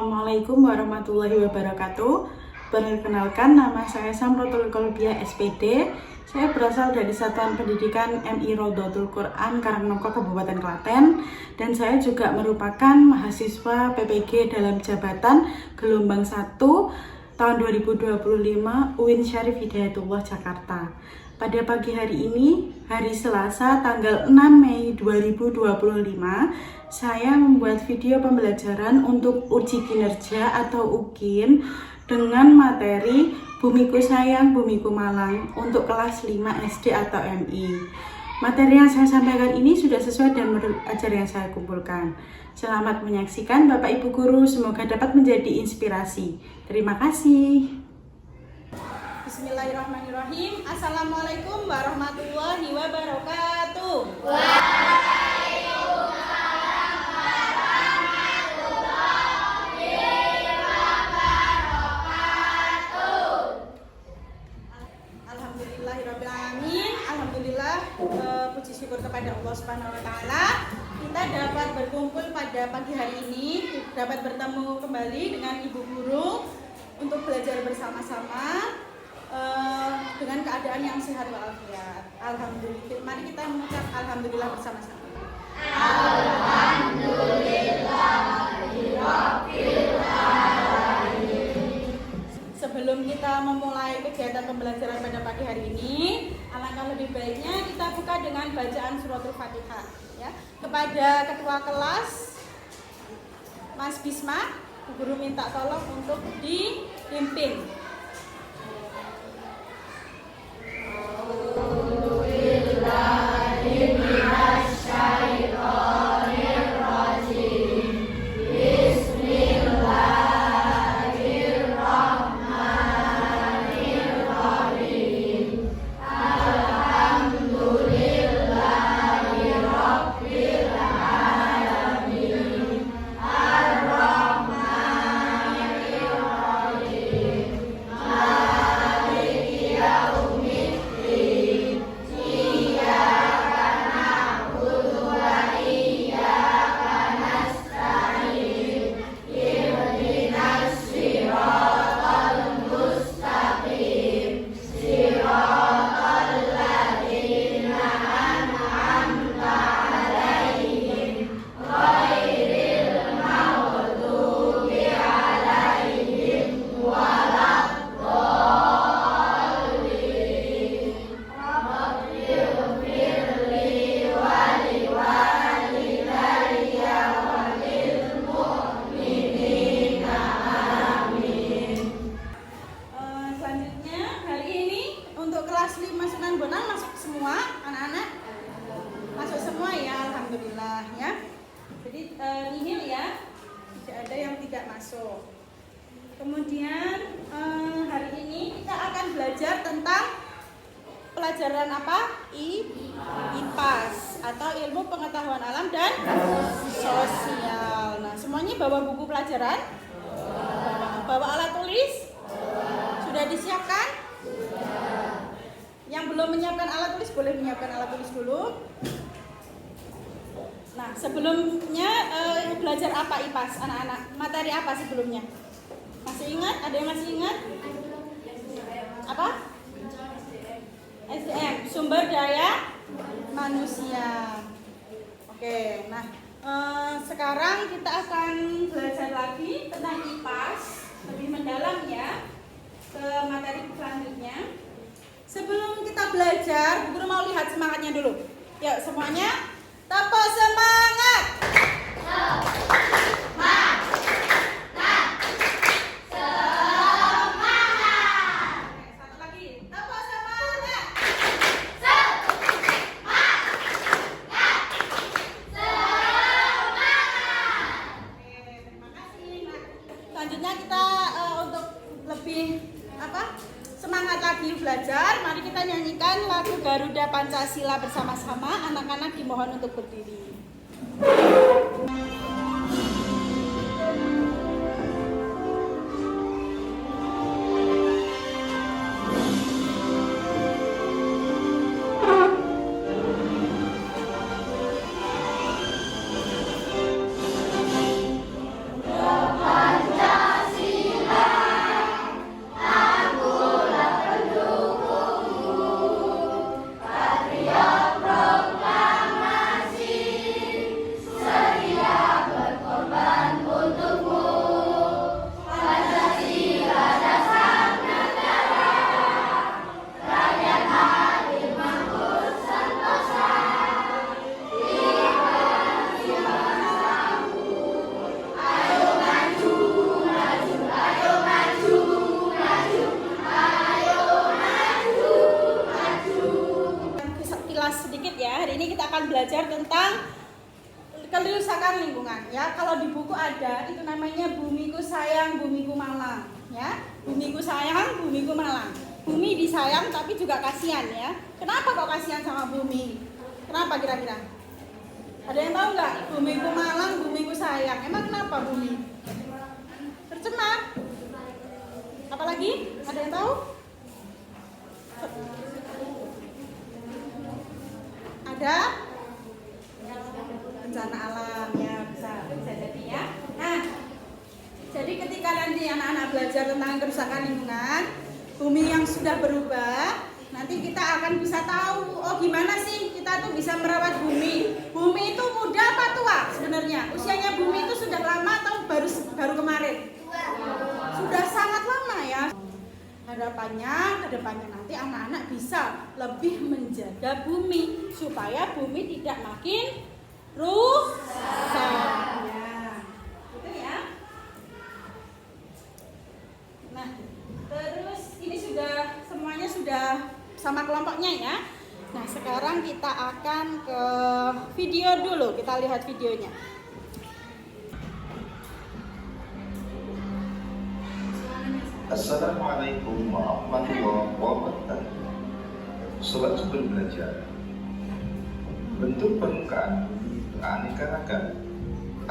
Assalamualaikum warahmatullahi wabarakatuh. Perkenalkan, nama saya Samrotul Kolbiah SPD. Saya berasal dari Satuan Pendidikan MI Rodotul Quran Karangnoka Kabupaten Klaten, dan saya juga merupakan mahasiswa PPG dalam jabatan gelombang 1 tahun 2025 UIN Syarif Hidayatullah Jakarta. Pada pagi hari ini, hari Selasa tanggal 6 Mei 2025, saya membuat video pembelajaran untuk uji kinerja atau UKIN dengan materi Bumiku Sayang, Bumiku Malang untuk kelas 5 SD atau MI. Materi yang saya sampaikan ini sudah sesuai dengan modul ajar yang saya kumpulkan. Selamat menyaksikan Bapak Ibu Guru, semoga dapat menjadi inspirasi. Terima kasih. Bismillahirrahmanirrahim. Assalamualaikum warahmatullahi wabarakatuh. Waalaikumsalam warahmatullahi wabarakatuh. Alhamdulillahirrahmanirrahim. Alhamdulillah, puji syukur kepada Allah Subhanahu wa taala. Kita dapat berkumpul pada pagi hari ini, dapat bertemu kembali dengan Ibu Guru untuk belajar bersama-sama dengan keadaan yang sehat walafiat. Alhamdulillah. Mari kita mengucap alhamdulillah bersama-sama. Sebelum kita memulai kegiatan pembelajaran pada pagi hari ini, alangkah lebih baiknya kita buka dengan bacaan suratul Fatihah, ya. Kepada ketua kelas Mas Bisma, Bu Guru minta tolong untuk dipimpin. Kemudian hari ini kita akan belajar tentang pelajaran apa? IPAS atau ilmu pengetahuan alam dan sosial. Nah, semuanya bawa buku pelajaran? Bawa alat tulis? Sudah disiapkan? Yang belum menyiapkan alat tulis boleh menyiapkan alat tulis dulu. Nah, sebelumnya belajar apa IPAS anak-anak? Materi apa sebelumnya? Masih ingat? Ada yang masih ingat? Apa? SDM, sumber daya manusia. Oke, nah sekarang kita akan belajar lagi tentang IPAS lebih mendalam ya, ke materi selanjutnya. Sebelum kita belajar, Bu Guru mau lihat semangatnya dulu. Yuk semuanya, tepuk semangat. Semangat lagi belajar, mari kita nyanyikan lagu Garuda Pancasila bersama-sama. Anak-anak dimohon untuk berdiri. Pancasila tentang kerusakan lingkungan ya. Kalau di buku ada itu namanya Bumiku Sayang, Bumiku Malang ya. Bumiku sayang, bumiku malang. Bumi disayang tapi juga kasihan ya. Kenapa kok kasihan sama bumi? Kenapa kira-kira? Ada yang tahu nggak? Bumiku malang, bumiku sayang. Emang kenapa bumi? Tercemar. Apalagi? Ada yang tahu? Ada? Bencana alam ya, bisa jadi ya. Nah, jadi ketika nanti anak-anak belajar tentang kerusakan lingkungan, bumi yang sudah berubah, nanti kita akan bisa tahu, oh gimana sih kita tuh bisa merawat bumi. Bumi itu muda apa tua sebenarnya? Usianya bumi itu sudah lama atau baru kemarin? Sudah sangat lama ya. Harapannya kedepannya nanti anak-anak bisa lebih menjaga bumi supaya bumi tidak makin rusak. Ya, gitu ya. Nah, terus ini sudah semuanya sudah sama kelompoknya ya. Nah, sekarang kita akan ke video dulu. Kita lihat videonya. Assalamualaikum warahmatullahi wabarakatuh. Sobat Sumber Belajar, bentuk permukaan bumi beraneka ragam.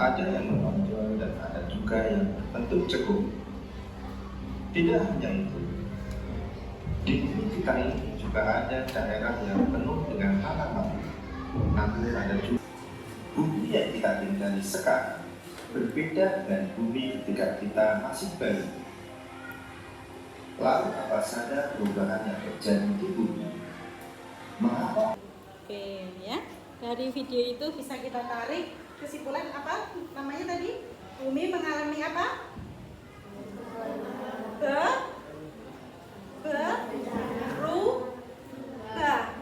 Ada yang menonjol dan ada juga yang bentuk cekung. Tidak hanya itu, di bumi kita ini juga ada daerah yang penuh dengan tanaman. Namun ada juga bumi yang kita tinggali sekarang berbeda dengan bumi ketika kita masih bayi. Lalu apa saja perubahan yang terjadi di bumi? Mengapa? Oke ya, dari video itu bisa kita tarik kesimpulan apa namanya tadi? Bumi mengalami apa? Berubah.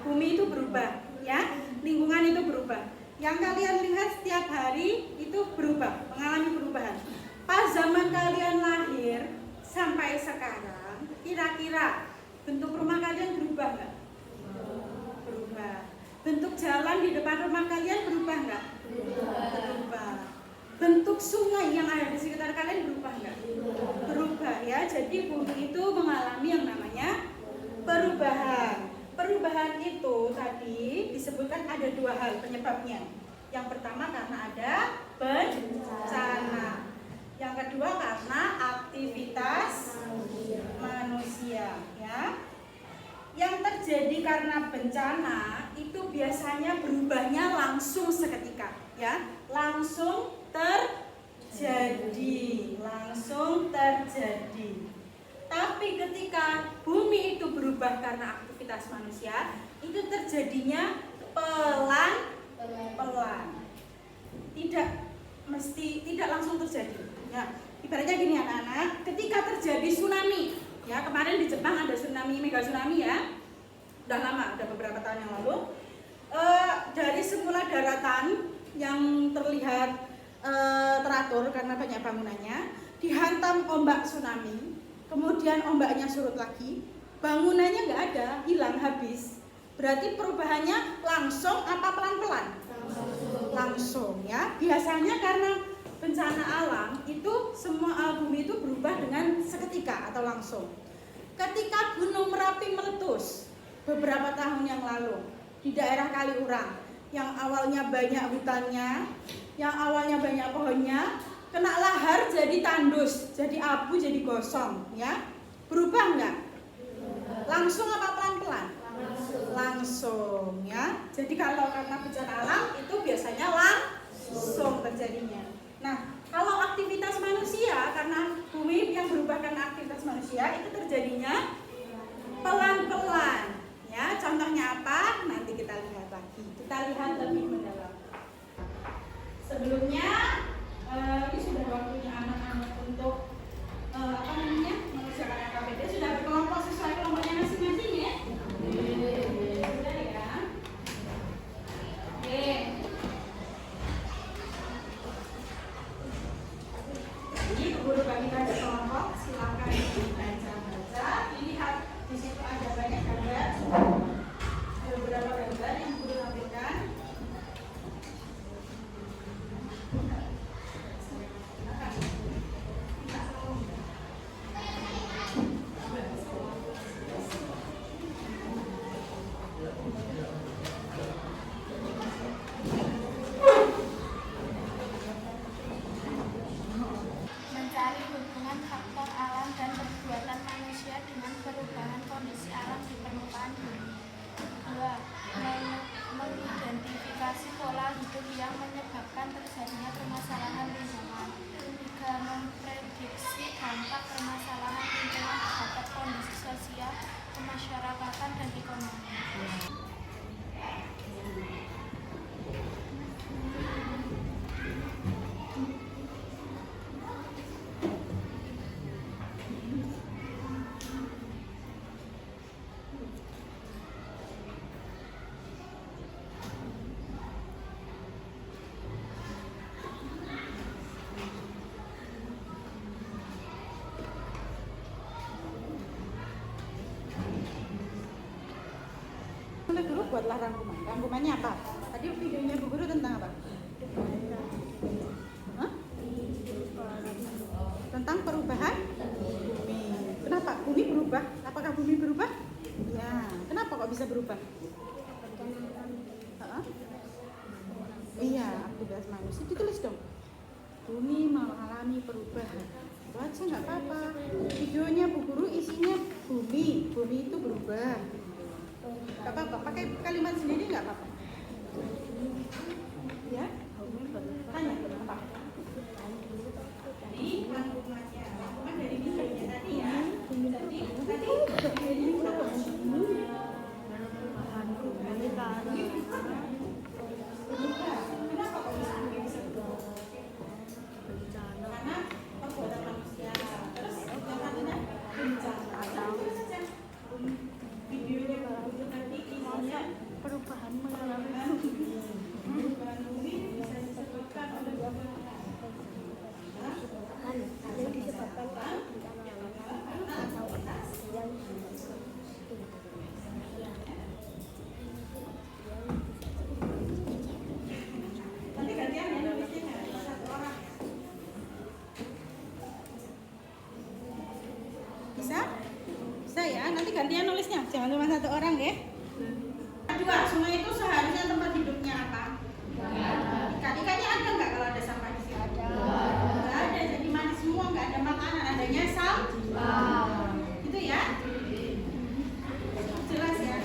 Bumi itu berubah ya, lingkungan itu berubah. Yang kalian lihat setiap hari itu berubah, mengalami perubahan. Pas zaman kalian lahir sampai sekarang, kira-kira bentuk rumah kalian berubah nggak? Berubah. Bentuk jalan di depan rumah kalian berubah nggak? Berubah. Bentuk sungai yang ada di sekitar kalian berubah nggak? Berubah ya. Jadi bumi itu mengalami yang namanya perubahan. Perubahan itu tadi disebutkan ada dua hal penyebabnya. Yang pertama karena ada bencana. Yang kedua karena aktivitas manusia ya. Yang terjadi karena bencana itu biasanya berubahnya langsung seketika ya. Langsung terjadi. Tapi ketika bumi itu berubah karena aktivitas manusia, itu terjadinya pelan-pelan. Tidak langsung terjadi. Ya, ibaratnya gini anak-anak, ketika terjadi tsunami, ya kemarin di Jepang ada tsunami, mega tsunami ya, udah lama, udah beberapa tahun yang lalu. Dari semula daratan yang terlihat teratur karena banyak bangunannya, dihantam ombak tsunami, kemudian ombaknya surut lagi, bangunannya nggak ada, hilang habis. Berarti perubahannya langsung apa pelan-pelan? Langsung ya. Biasanya karena bencana alam itu semua bumi itu berubah dengan seketika atau langsung. Ketika Gunung Merapi meletus beberapa tahun yang lalu di daerah Kaliurang, yang awalnya banyak hutannya, yang awalnya banyak pohonnya, kena lahar jadi tandus, jadi abu, jadi gosong ya. Berubah nggak? Langsung apa pelan-pelan? Langsung ya. Jadi kalau karena bencana alam itu biasanya langsung terjadinya. Nah, kalau aktivitas manusia, karena bumi yang berubah karena aktivitas manusia, itu terjadinya pelan-pelan. Ya, contohnya apa? Nanti kita lihat lagi. Kita lihat lebih mendalam. Sebelumnya, ini sudah waktunya anak-anak untuk mengerjakan LKPD. Sudah berkelompok sesuai kelompoknya masing-masing ya. Sudah ya. Oke. Mencari hubungan faktor alam dan perbuatan manusia dengan perubahan kondisi alam di permukaan bumi. 2. Mengidentifikasi pola hidup yang menyebabkan terjadinya permasalahan lingkungan. 3. Memprediksi dampak permasalahan lingkungan terhadap kondisi sosial, kemasyarakatan, dan ekonomi. Mulai dulu buatlah rangkuman. Rangkumannya apa? Tadi videonya Bu Guru tentang apa? Hah? Tentang perubahan bumi. Kenapa bumi berubah? Apakah bumi berubah? Ya. Kenapa kok bisa berubah? Hah? Iya, aktivitas manusia. Ditulis dong. Bumi mengalami perubahan. Itu aja nggak apa-apa. Videonya Bu Guru isinya bumi. Bumi itu berubah. Gak apa-apa, pakai kalimat sendiri nggak apa-apa. Ya? Tanya apa? Tadi rangkumannya, rangkuman dari videonya tadi ya. Kenapa kok bisa berubah? Karena perbuatan manusia. Terus yang katanya bencana. Terus saja videonya nanti isinya Perubahan mengalami perubahan bumi bisa disebabkan oleh yang disebabkan atau yang nanti gantian ya nulisnya satu orang ya. Bisa? Bisa ya, nanti gantian nulisnya, jangan cuma satu orang ya. Kedua, sungai itu seharusnya tempat hidupnya apa? Ikan. Ikannya ada nggak kalau ada sampah di sini? Nggak ada, jadi mati semua, nggak ada makanan, adanya sampah. Gitu ya? Jelas ya?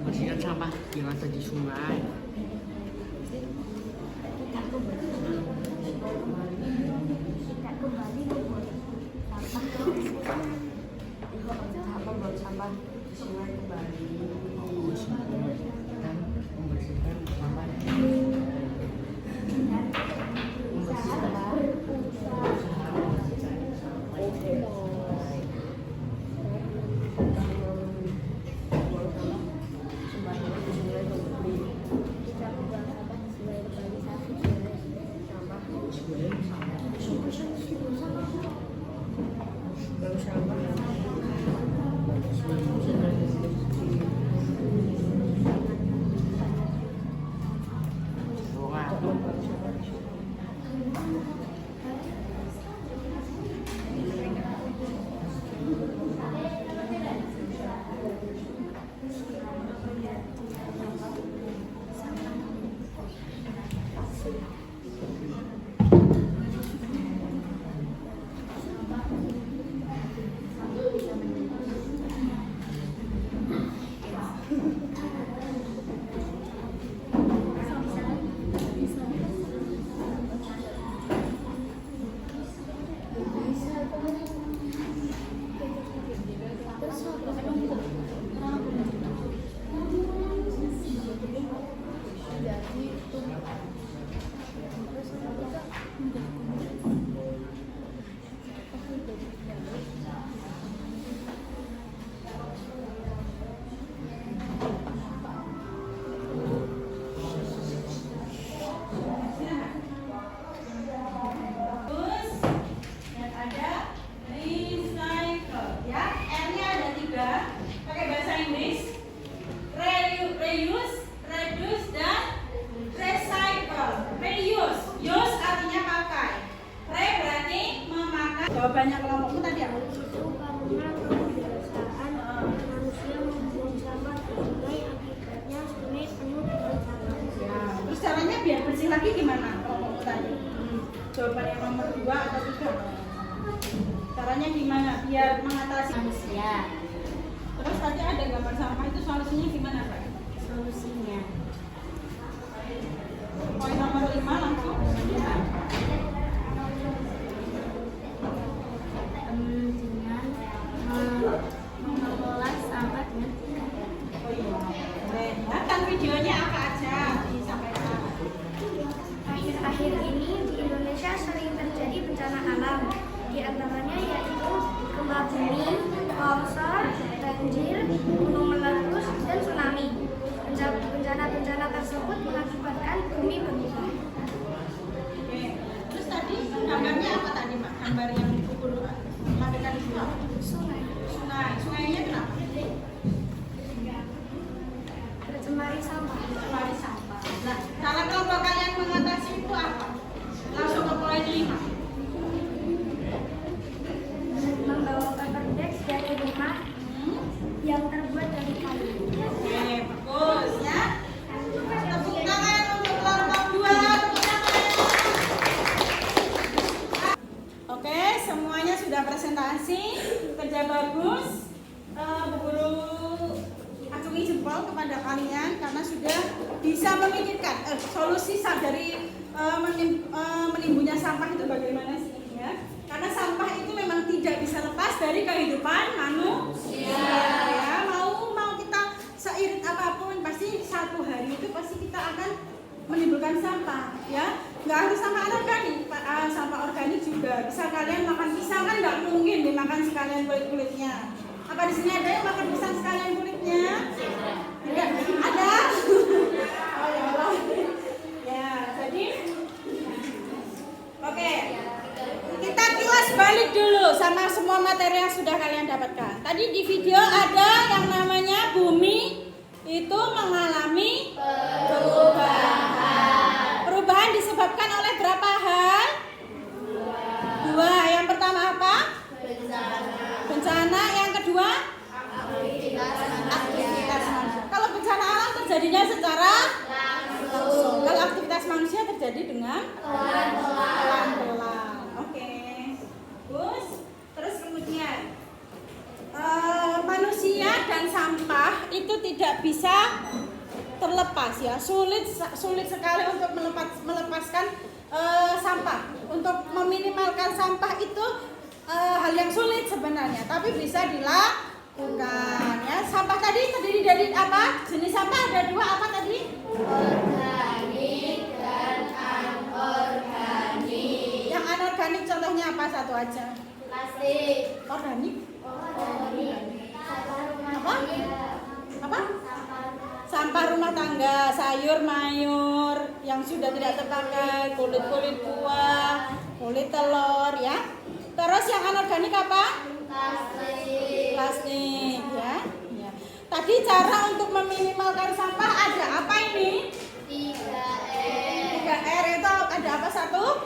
Membersihkan sampah yang ada di sungai. tidak kembali membuat Sampah di sungai kembali. Dan membersihkan sampah. Terus dan ada recycle ya. R-nya ada 3. Pakai bahasa Inggris. Reuse, reduce dan recycle. Reuse, use artinya pakai. Re berarti memakai. Jawabannya kelompokmu tadi apa? Itu karena kebiasaan manusia membuang sampah ke sungai, akibatnya sungai penuh dengan sampah. Ya, terus caranya biar bersih lagi gimana? Kelompokmu tadi. Jawaban yang nomor 2 atau 3? Caranya gimana biar mengatasi Manusia, Terus tadi ada gambar sampah itu solusinya gimana, Pak? solusinya Poin nomor 5 langsung. dengan mengelola sampah dengan Oh iya. Oke, ya, kan videonya apa aja disampaikan. Akhir-akhir ini di Indonesia sering terjadi bencana alam. Di antaranya yaitu gempa bumi, longsor, banjir, gunung meletus, dan tsunami. Bencana-bencana tersebut mengakibatkan bumi berubah. Oke. Terus tadi gambarnya apa tadi, Pak? Gambar yang dulu tampilkan di sini. Sungai Sungai. Sungainya kenapa? tercemari sampah. Mencemari sampah. Nah, cara kelompok kalian mengatasi itu apa? Langsung ke poin 5. Membawa paper bags dari rumah yang terbuat dari kayu. Oke, bagus ya. Tepuk tangan untuk kelompok 2. Tepuk tangan. Oke, semuanya sudah presentasi, kerja bagus. Bu Guru acungi jempol kepada kalian karena sudah bisa memikirkan solusi dari menimbunnya sampah itu bagaimana sih ya? Karena sampah itu memang tidak bisa lepas dari kehidupan manusia. Ya, mau kita seirit apapun pasti satu hari itu pasti kita akan menimbulkan sampah ya. Nggak harus sampah anorganik, sampah organik juga. Bisa kalian makan pisang kan nggak mungkin dimakan sekalian kulit-kulitnya. Apa di sini ada yang makan pisang sekalian kulitnya? Tidak ada. Oh ya Allah. Ya, jadi oke. Kita kilas balik dulu sama semua materi yang sudah kalian dapatkan. Tadi di video ada yang namanya bumi itu mengalami perubahan. Perubahan disebabkan oleh berapa hal? 2. Yang pertama apa? Bencana. Yang kedua? Aktivitas manusia. Kalau bencana alam terjadinya secara langsung. Kalau aktivitas manusia terjadi dengan pelan-pelan. Oke. Bagus. Terus kemudian manusia dan sampah itu tidak bisa terlepas ya. Sulit sekali untuk melepaskan sampah. Untuk meminimalkan sampah itu hal yang sulit sebenarnya, tapi bisa dilakukan ya. Sampah tadi terdiri dari apa? Jenis sampah ada 2 apa tadi? Organik dan anorganik. Yang anorganik contohnya apa? Satu aja. Plastik. Organik? Apa? Apa? Sampah rumah tangga, sayur mayur yang sudah tidak terpakai, kulit-kulit buah, kulit telur ya. Terus yang anorganik apa? Plastik ya. Tadi cara untuk meminimalkan sampah ada apa ini? 3R. 3R itu ada apa satu?